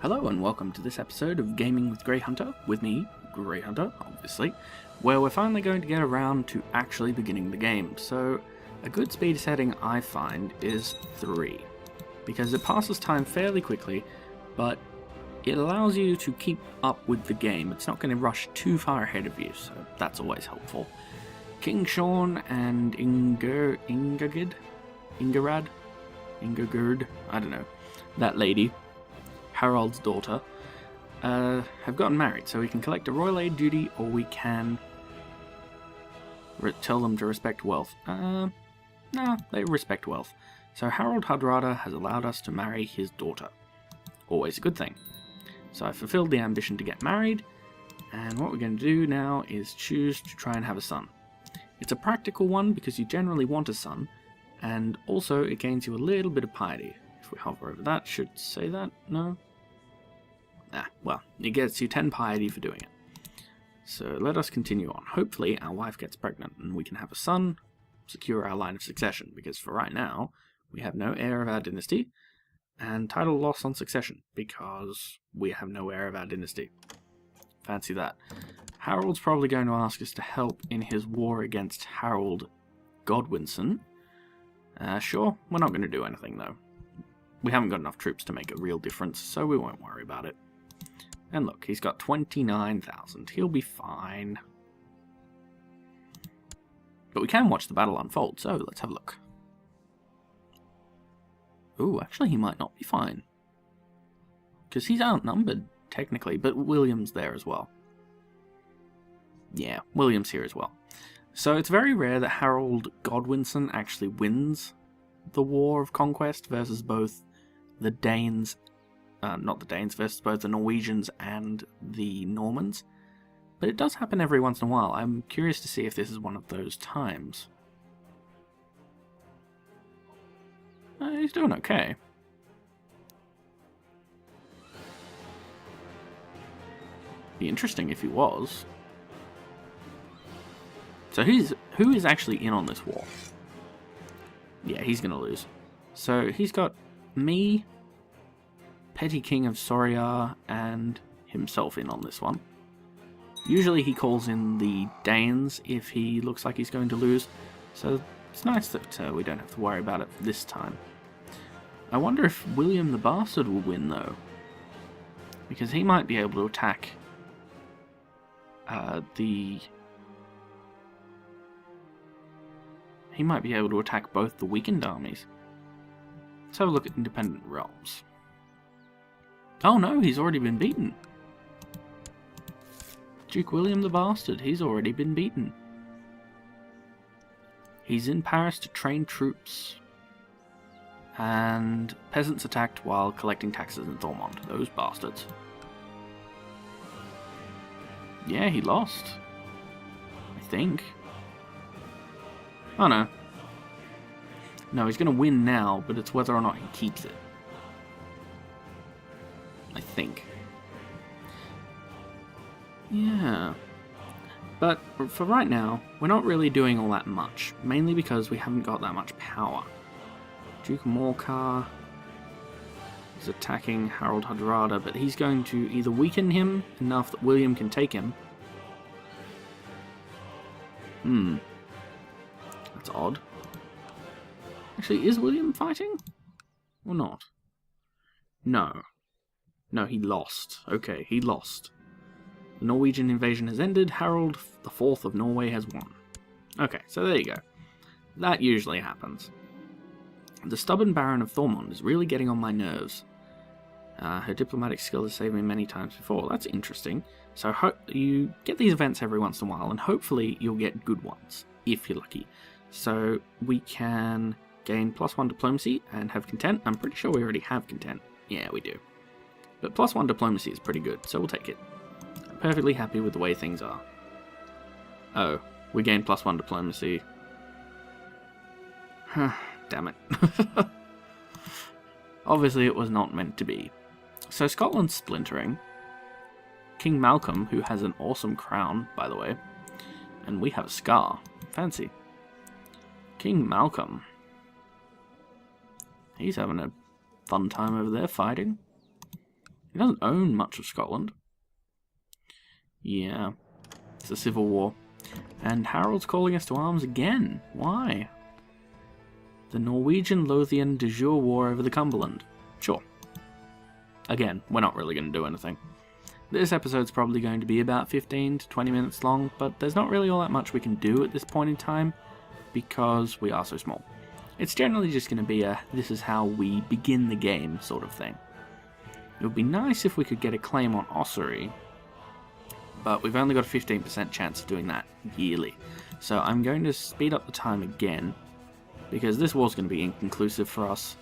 Hello and welcome to this episode of Gaming with GreyHunter, with me, GreyHunter, obviously, where we're finally going to get around to actually beginning the game. So, a good speed setting I find is 3, because it passes time fairly quickly, but it allows you to keep up with the game. It's not going to rush too far ahead of you, so that's always helpful. King Sean and Ingegerd, I don't know, that lady, Harold's daughter, have gotten married, so we can collect a royal aid duty, or we can tell them to respect wealth. No, they respect wealth. So Harold Hardrada has allowed us to marry his daughter. Always a good thing. So I fulfilled the ambition to get married, and what we're going to do now is choose to try and have a son. It's a practical one because you generally want a son, and also it gains you a little bit of piety. If we hover over that, should say that? No? Well, it gets you 10 piety for doing it. So let us continue on. Hopefully our wife gets pregnant and we can have a son, secure our line of succession, because for right now, we have no heir of our dynasty, and title loss on succession, because we have no heir of our dynasty. Fancy that. Harold's probably going to ask us to help in his war against Harold Godwinson. Sure, we're not going to do anything though. We haven't got enough troops to make a real difference, so we won't worry about it. And look, he's got 29,000. He'll be fine. But we can watch the battle unfold, so let's have a look. Ooh, actually he might not be fine. Because he's outnumbered, technically, but William's there as well. Yeah, William's here as well. So it's very rare that Harold Godwinson actually wins the War of Conquest versus both the Danes, versus both the Norwegians and the Normans. But it does happen every once in a while. I'm curious to see if this is one of those times. He's doing okay. Be interesting if he was. So who is actually in on this war? Yeah, he's going to lose. So he's got me, Petty King of Soria, and himself in on this one. Usually he calls in the Danes if he looks like he's going to lose, so it's nice that we don't have to worry about it this time. I wonder if William the Bastard will win though, because he might be able to attack He might be able to attack both the weakened armies. Let's have a look at independent realms. Oh no, he's already been beaten. Duke William the Bastard, he's already been beaten. He's in Paris to train troops. And peasants attacked while collecting taxes in Thormont. Those bastards. Yeah, he lost. I think. Oh no. No, he's going to win now, but it's whether or not he keeps it. I think. Yeah. But for right now, we're not really doing all that much, mainly because we haven't got that much power. Duke Morcar is attacking Harold Hardrada, but he's going to either weaken him enough that William can take him. That's odd. Actually, is William fighting? Or not? No. No, he lost. Okay, he lost. The Norwegian invasion has ended. Harold IV of Norway has won. Okay, so there you go. That usually happens. The stubborn Baron of Thormont is really getting on my nerves. Her diplomatic skill has saved me many times before. That's interesting. So you get these events every once in a while, and hopefully you'll get good ones, if you're lucky. So we can gain +1 diplomacy and have content. I'm pretty sure we already have content. Yeah, we do. But +1 diplomacy is pretty good, so we'll take it. I'm perfectly happy with the way things are. Oh, we gain +1 diplomacy. Damn it. Obviously it was not meant to be. So Scotland's splintering. King Malcolm, who has an awesome crown, by the way. And we have a scar. Fancy. King Malcolm. He's having a fun time over there fighting. He doesn't own much of Scotland. Yeah, it's a civil war. And Harold's calling us to arms again. Why? The Norwegian Lothian de jure war over the Cumberland. Sure. Again, we're not really going to do anything. This episode's probably going to be about 15 to 20 minutes long, but there's not really all that much we can do at this point in time because we are so small. It's generally just going to be a this is how we begin the game sort of thing. It would be nice if we could get a claim on ossuary, but we've only got a 15% chance of doing that yearly. So I'm going to speed up the time again, because this war's going to be inconclusive for us,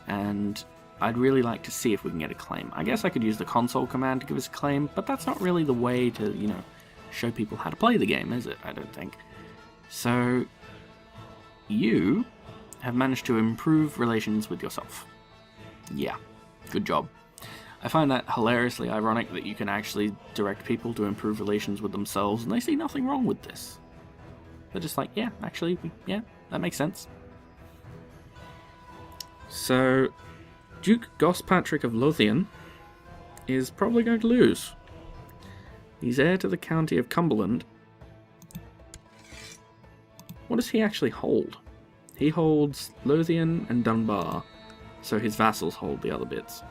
and I'd really like to see if we can get a claim. I guess I could use the console command to give us a claim, but that's not really the way to, show people how to play the game, is it? I don't think. So, you have managed to improve relations with yourself. Yeah, good job. I find that hilariously ironic that you can actually direct people to improve relations with themselves, and they see nothing wrong with this. They're just like, yeah, actually, yeah, that makes sense. So, Duke Gospatrick of Lothian is probably going to lose. He's heir to the county of Cumberland. What does he actually hold? He holds Lothian and Dunbar, so his vassals hold the other bits.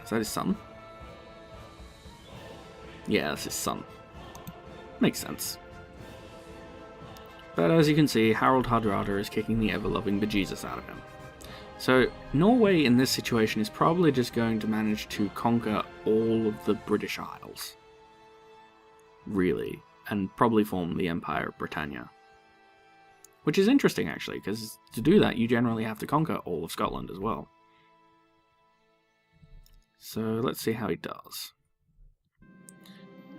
Is that his son? Yeah, that's his son. Makes sense. But as you can see, Harold Hardrada is kicking the ever-loving bejesus out of him. So, Norway in this situation is probably just going to manage to conquer all of the British Isles. Really. And probably form the Empire of Britannia. Which is interesting, actually, because to do that, you generally have to conquer all of Scotland as well. So, let's see how he does.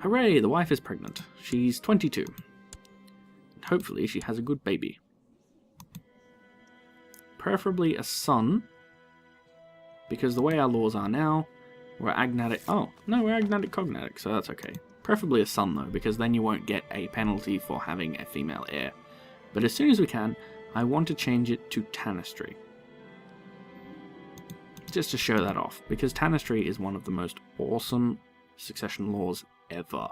Hooray, the wife is pregnant. She's 22. And hopefully she has a good baby. Preferably a son, because the way our laws are now, we're agnatic. Oh, no, we're agnatic cognatic, so that's okay. Preferably a son, though, because then you won't get a penalty for having a female heir. But as soon as we can, I want to change it to tanistry. Just to show that off, because tanistry is one of the most awesome succession laws ever.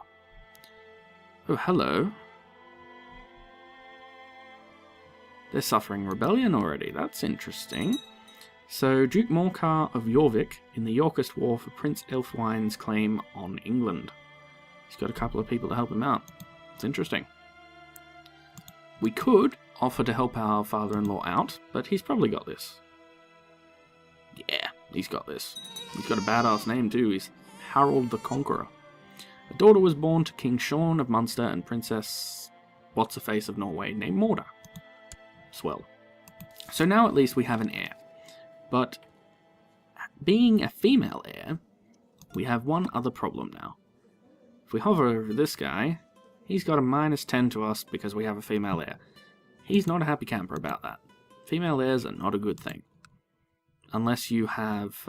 Oh, hello. They're suffering rebellion already, that's interesting. So, Duke Morcar of Jorvik in the Yorkist War for Prince Aelfwine's claim on England. He's got a couple of people to help him out. It's interesting. We could offer to help our father-in-law out, but he's probably got this. Yeah, he's got this. He's got a badass name too, he's Harold the Conqueror. A daughter was born to King Sean of Munster and Princess What's-her-face of Norway named Morda. Swell. So now at least we have an heir. But being a female heir, we have one other problem now. If we hover over this guy, he's got a -10 to us because we have a female heir. He's not a happy camper about that. Female heirs are not a good thing. Unless you have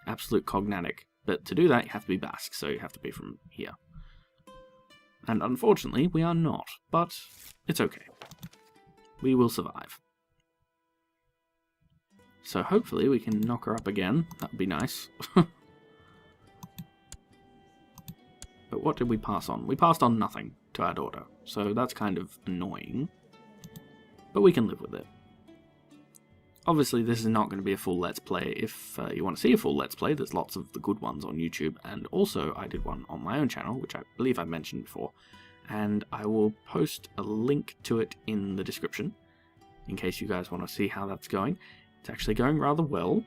absolute cognatic. But to do that, you have to be Basque, so you have to be from here. And unfortunately, we are not. But it's okay. We will survive. So hopefully we can knock her up again. That would be nice. But what did we pass on? We passed on nothing to our daughter. So that's kind of annoying. But we can live with it. Obviously this is not going to be a full Let's Play. If you want to see a full Let's Play, there's lots of the good ones on YouTube. And also I did one on my own channel, which I believe I mentioned before. And I will post a link to it in the description, in case you guys want to see how that's going. It's actually going rather well.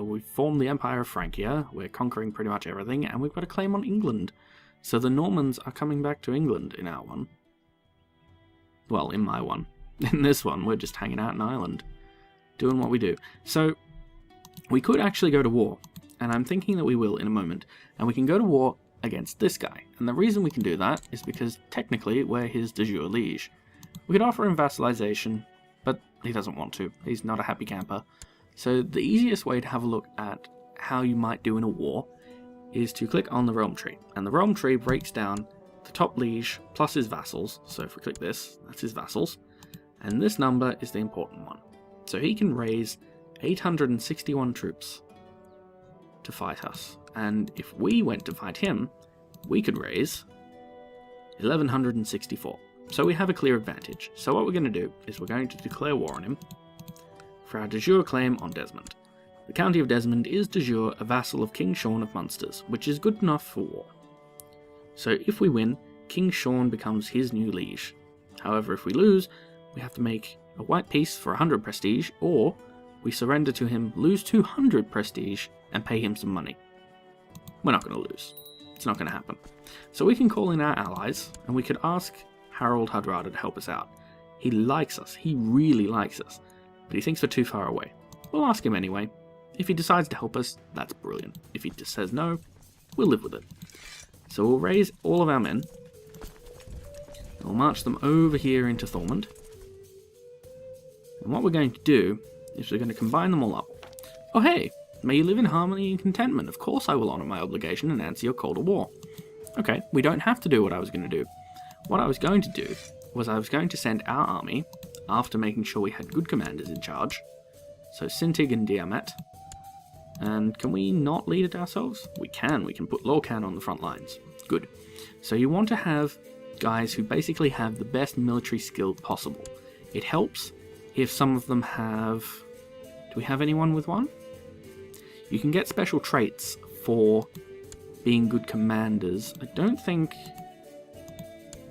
We've formed the Empire of Francia, we're conquering pretty much everything, and we've got a claim on England. So the Normans are coming back to England in our one. Well, in my one. In this one, we're just hanging out in Ireland, doing what we do. So, we could actually go to war, and I'm thinking that we will in a moment, and we can go to war against this guy. And the reason we can do that is because technically we're his de jure liege. We could offer him vassalization, but he doesn't want to. He's not a happy camper. So the easiest way to have a look at how you might do in a war is to click on the realm tree. And the realm tree breaks down the top liege plus his vassals. So if we click this, that's his vassals. And this number is the important one. So he can raise 861 troops to fight us. And if we went to fight him, we could raise 1164. So we have a clear advantage. So what we're going to do is we're going to declare war on him for our de jure claim on Desmond. The county of Desmond is de jure a vassal of King Sean of Munster's, which is good enough for war. So if we win, King Sean becomes his new liege. However, if we lose, we have to make a white peace for 100 prestige, or we surrender to him, lose 200 prestige, and pay him some money. We're not going to lose. It's not going to happen. So we can call in our allies, and we could ask Harald Hardrada to help us out. He likes us. He really likes us. But he thinks we're too far away. We'll ask him anyway. If he decides to help us, that's brilliant. If he just says no, we'll live with it. So we'll raise all of our men. We'll march them over here into Thormund. And what we're going to do is we're going to combine them all up. Oh hey, may you live in harmony and contentment. Of course I will honour my obligation and answer your call to war. Okay, we don't have to do what I was going to do. What I was going to do was I was going to send our army, after making sure we had good commanders in charge. So Sintig and Diamet. And can we not lead it ourselves? We can put Lorcan on the front lines. Good. So you want to have guys who basically have the best military skill possible. It helps if some of them have... Do we have anyone with one? You can get special traits for being good commanders. I don't think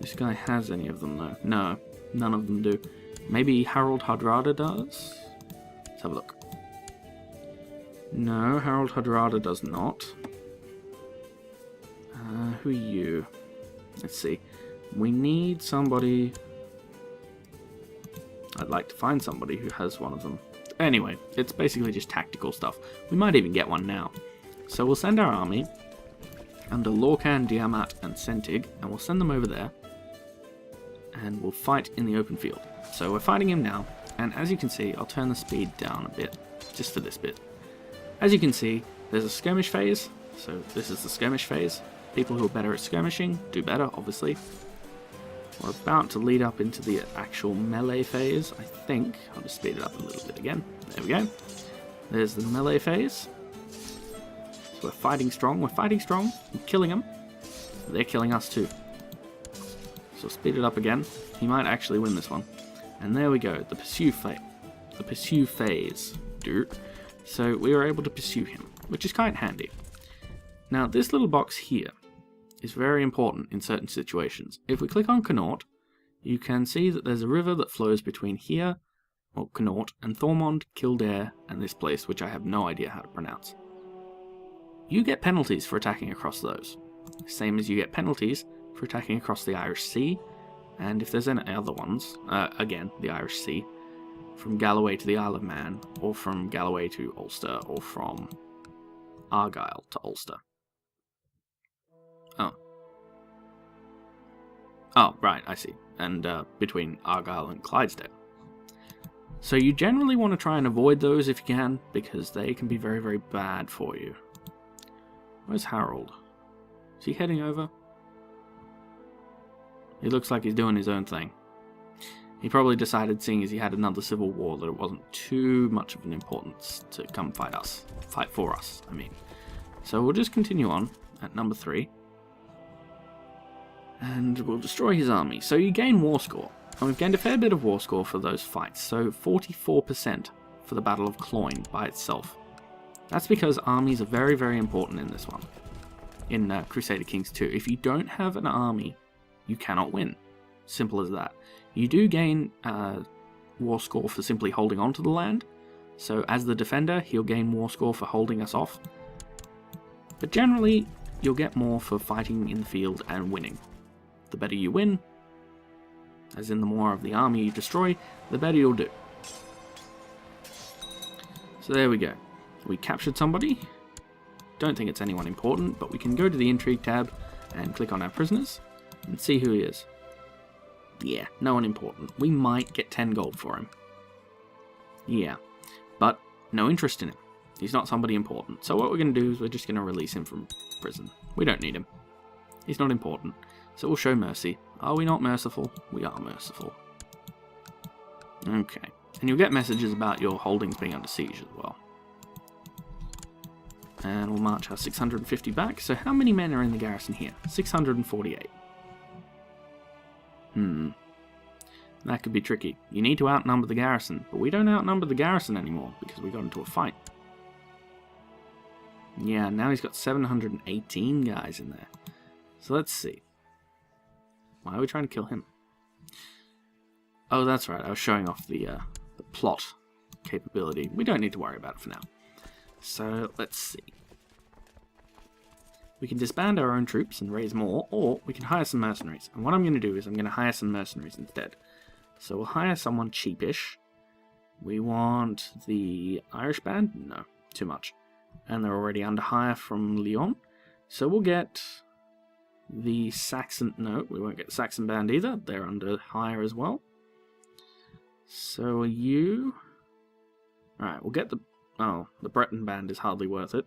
this guy has any of them though. No, none of them do. Maybe Harald Hardrada does? Let's have a look. No, Harald Hardrada does not. Who are you? Let's see. We need somebody... I'd like to find somebody who has one of them. Anyway, it's basically just tactical stuff. We might even get one now. So we'll send our army under Lorcan, Diamat, and Sentig, and we'll send them over there. And we'll fight in the open field. So we're fighting him now, and as you can see, I'll turn the speed down a bit, just for this bit. As you can see, there's a skirmish phase, so this is the skirmish phase. People who are better at skirmishing do better, obviously. We're about to lead up into the actual melee phase, I think. I'll just speed it up a little bit again. There we go. There's the melee phase. So we're fighting strong, we're killing them. They're killing us too. So speed it up again. He might actually win this one. And there we go, the pursue phase. The pursue phase. So we were able to pursue him, which is quite handy. Now this little box here is very important in certain situations. If we click on Connaught, you can see that there's a river that flows between here, well, Connaught, and Thormond, Kildare, and this place, which I have no idea how to pronounce. You get penalties for attacking across those, same as you get penalties for attacking across the Irish Sea, and if there's any other ones, again, the Irish Sea, from Galloway to the Isle of Man, or from Galloway to Ulster, or from Argyll to Ulster. Oh, right, I see. And between Argyll and Clydesdale. So you generally want to try and avoid those if you can, because they can be very, very bad for you. Where's Harold? Is he heading over? He looks like he's doing his own thing. He probably decided, seeing as he had another civil war, that it wasn't too much of an importance to come fight us. Fight for us, I mean. So we'll just continue on at number 3. And we'll destroy his army. So you gain war score. And we've gained a fair bit of war score for those fights. So 44% for the Battle of Cloyne by itself. That's because armies are very, very important in this one. In Crusader Kings 2. If you don't have an army, you cannot win. Simple as that. You do gain war score for simply holding on to the land. So as the defender, he'll gain war score for holding us off. But generally, you'll get more for fighting in the field and winning. The better you win, as in the more of the army you destroy, the better you'll do. So there we go. We captured somebody. Don't think it's anyone important, but we can go to the Intrigue tab and click on our prisoners and see who he is. Yeah, no one important. We might get 10 gold for him. Yeah, but no interest in him. He's not somebody important. So what we're going to do is we're just going to release him from prison. We don't need him. He's not important. So we'll show mercy. Are we not merciful? We are merciful. Okay. And you'll get messages about your holdings being under siege as well. And we'll march our 650 back. So how many men are in the garrison here? 648. That could be tricky. You need to outnumber the garrison, but we don't outnumber the garrison anymore because we got into a fight. Yeah, now he's got 718 guys in there. So let's see. Why are we trying to kill him? Oh, that's right. I was showing off the plot capability. We don't need to worry about it for now. So let's see. We can disband our own troops and raise more, or we can hire some mercenaries. And what I'm going to do is I'm going to hire some mercenaries instead. So we'll hire someone cheapish. We want the Irish band? No, too much. And they're already under hire from Lyon. So we'll get the Saxon... No, we won't get the Saxon band either. They're under hire as well. So are you... Alright, we'll get the... Oh, the Breton band is hardly worth it.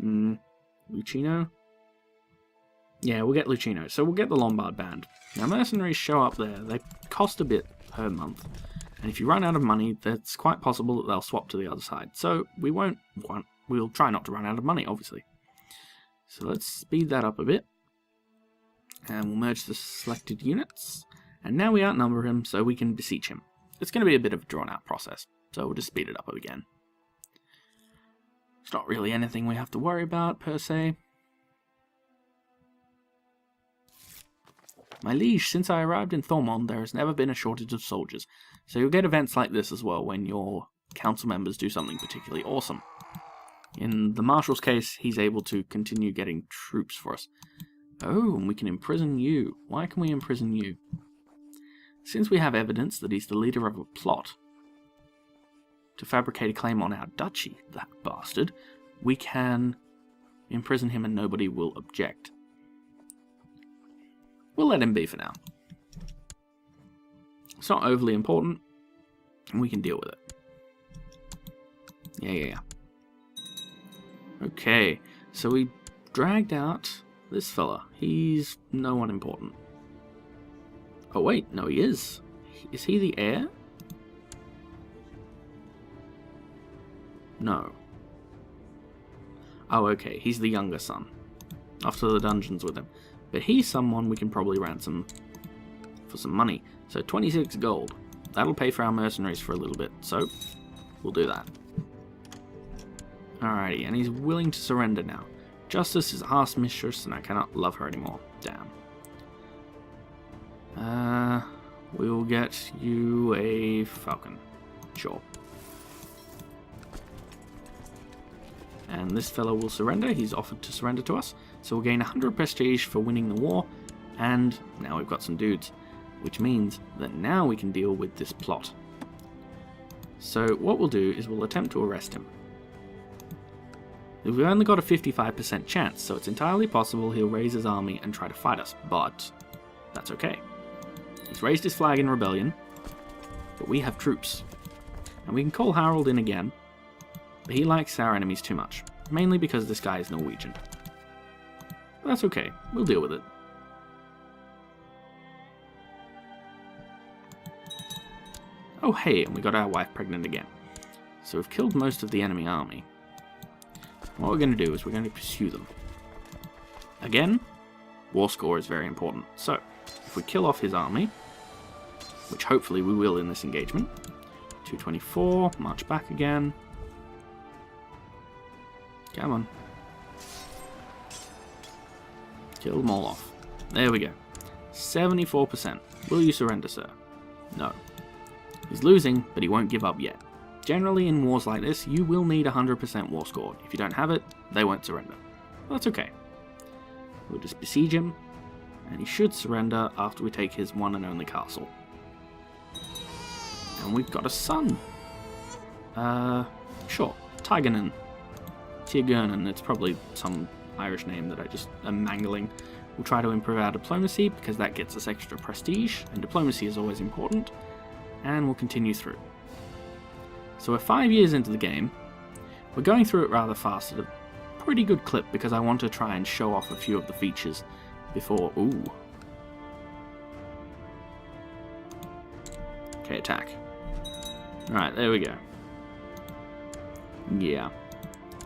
Lucino? Yeah, we'll get Lucino. So we'll get the Lombard band. Now, mercenaries show up there. They cost a bit per month. And if you run out of money, it's quite possible that they'll swap to the other side. So we'll try not to run out of money, obviously. So let's speed that up a bit. And we'll merge the selected units. And now we outnumber him, so we can besiege him. It's going to be a bit of a drawn-out process, so we'll just speed it up again. It's not really anything we have to worry about, per se. My liege, since I arrived in Thormond, there has never been a shortage of soldiers, so you'll get events like this as well when your council members do something particularly awesome. In the Marshal's case, he's able to continue getting troops for us. Oh, and we can imprison you. Why can we imprison you? Since we have evidence that he's the leader of a plot to fabricate a claim on our duchy, that bastard, we can imprison him and nobody will object. We'll let him be for now. It's not overly important, and we can deal with it. Yeah. Okay, so we dragged out this fella. He's no one important. Oh wait, no he is. Is he the heir? No. Oh okay, he's the younger son. Off to the dungeons with him. But he's someone we can probably ransom for some money. So 26 gold. That'll pay for our mercenaries for a little bit, so we'll do that. Alrighty, and he's willing to surrender now. Justice is a harsh mistress and I cannot love her anymore. Damn. We'll get you a falcon. Sure. And this fellow will surrender. He's offered to surrender to us. So we'll gain 100 prestige for winning the war. And now we've got some dudes. Which means that now we can deal with this plot. So what we'll do is we'll attempt to arrest him. We've only got a 55% chance, so it's entirely possible he'll raise his army and try to fight us. But that's okay. He's raised his flag in rebellion, but we have troops. And we can call Harold in again, but he likes our enemies too much, mainly because this guy is Norwegian. But that's okay, we'll deal with it. Oh hey, and we got our wife pregnant again. So we've killed most of the enemy army. What we're going to do is we're going to pursue them. Again, war score is very important. So, if we kill off his army, which hopefully we will in this engagement, 224, march back again. Come on. Kill them all off. There we go. 74%. Will you surrender, sir? No. He's losing, but he won't give up yet. Generally, in wars like this, you will need 100% war score. If you don't have it, they won't surrender. But that's okay. We'll just besiege him, and he should surrender after we take his one and only castle. And we've got a son. Sure. Tiggernon. Tiergernon, it's probably some Irish name that I just am mangling. We'll try to improve our diplomacy, because that gets us extra prestige, and diplomacy is always important. And we'll continue through. So we're 5 years into the game. We're going through it rather fast at a pretty good clip because I want to try and show off a few of the features before... Ooh. Okay, attack. Alright, there we go. Yeah.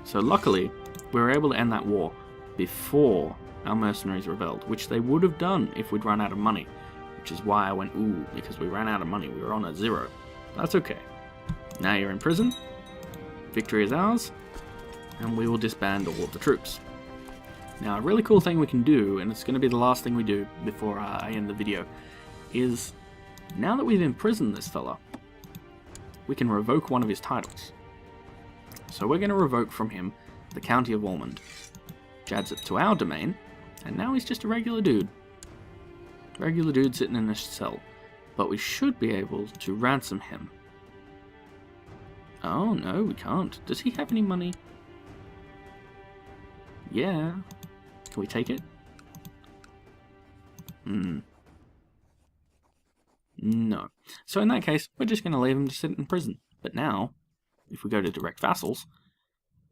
So luckily, we were able to end that war before our mercenaries rebelled, which they would have done if we'd run out of money. Which is why I went, ooh, because we ran out of money. We were on a 0. That's okay. Now you're in prison. Victory is ours. And we will disband all of the troops. Now, a really cool thing we can do, and it's going to be the last thing we do before I end the video, is now that we've imprisoned this fella, we can revoke one of his titles. So we're going to revoke from him the County of Ormond, which adds it to our domain, and now he's just a regular dude. Regular dude sitting in a cell. But we should be able to ransom him. Oh no, we can't. Does he have any money? Yeah. Can we take it? No. So in that case, we're just going to leave him to sit in prison. But now, if we go to direct vassals,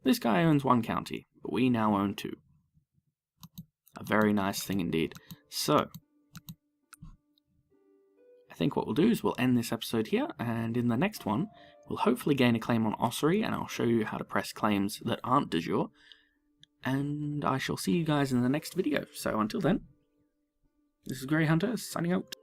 this guy owns 1 county, but we now own 2. A very nice thing indeed. So, I think what we'll do is we'll end this episode here, and in the next one, we'll hopefully gain a claim on Ossory, and I'll show you how to press claims that aren't de jure. And I shall see you guys in the next video. So until then, this is GreyHunter signing out.